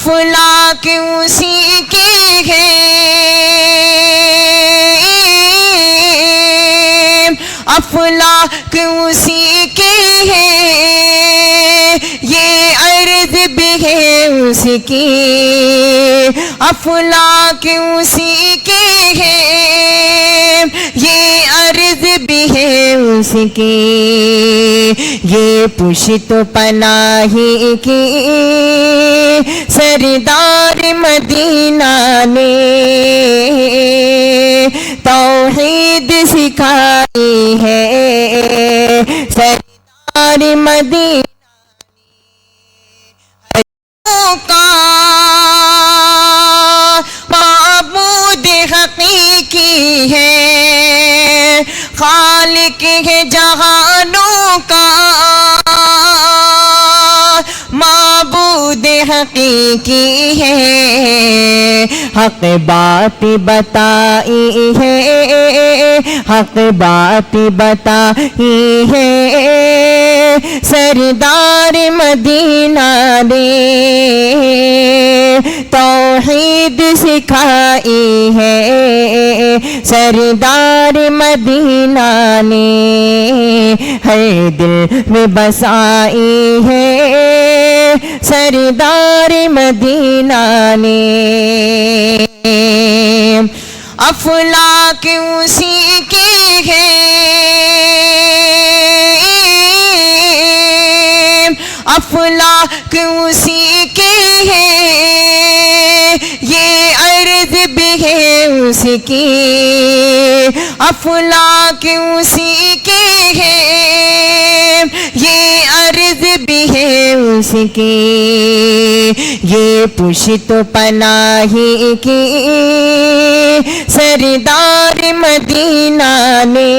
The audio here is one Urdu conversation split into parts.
افلاک اسی کی ہے، افلاک اسی کی ہے، یہ عرض بھی ہے اس کی، افلاک اسی کی ہے، یہ عرض بھی ہے اس کی، یہ پشت پناہی کی سردار مدینہ نے توحید سکھائی ہے، سردار مدینہ کا معبود حقیقی ہے، خالق ہے جہانوں کا معبود حقیقی ہے، حق بات بتائی ہے، حق بات بتائی ہے، سردار مدینہ نے توحید سکھائی ہے، سردار مدینہ نے ہر دل میں بسائی ہے، سردار مدینہ نے، افلاک اسی کی ہے، افلاک اسی کی ہے، یہ عرض بھی ہے اس کی، افلاک اسی کی ہے، یہ عرض بھی ہے اس کی، یہ پشت پناہی کی سردار مدینہ نے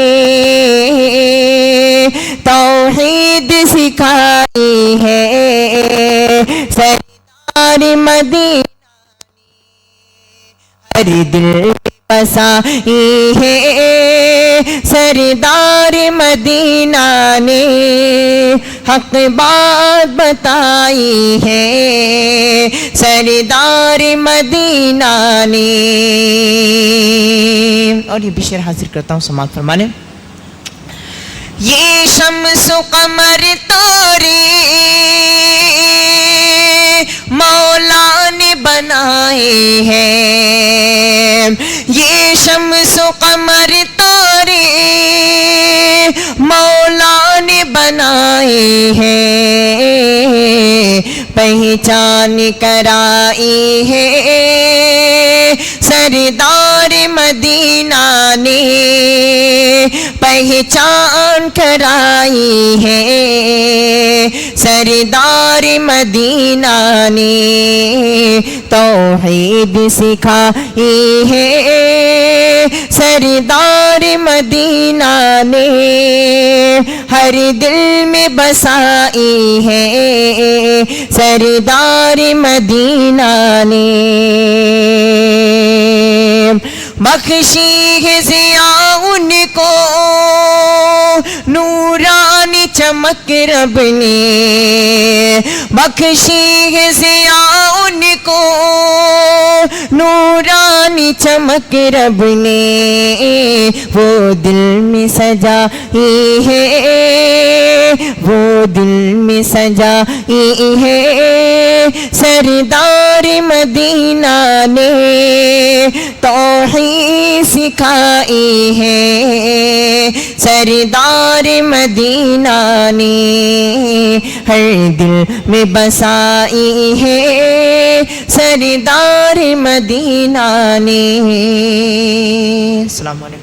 توحید سکھائی ہے، سردار مدینہ ہر دل بسائی ہے، سردار مدینہ نے حق بات بتائی ہے، سردار مدینہ نے۔ اور یہ بھی شعر حاضر کرتا ہوں، سماعت فرمانے۔ یہ شمس و قمر تارے مولا نے بنائے ہیں، یہ شمس و قمر تارے مولا نے بنائے ہیں، پہچان کرائی ہے، سردار مدینہ نے پہچان کرائی ہے، سردار مدینہ نے توحید سکھائی ہے، سردار مدینہ نے ہر دل میں بسائی ہے، سردار مدینہ نے بخشی ہے ضیاء ان کو نورانی چمک رب نے، بخشی ہے ضیاء ان کو نورانی چمک رب نے، وہ دل میں سجائی ہے، وہ دل میں سجائی ہے، سردار مدینہ نے توحید سکھائی ہے، سردار مدینہ نے ہر دل میں بسائی ہے، سردار مدینہ نے۔ السلام علیکم۔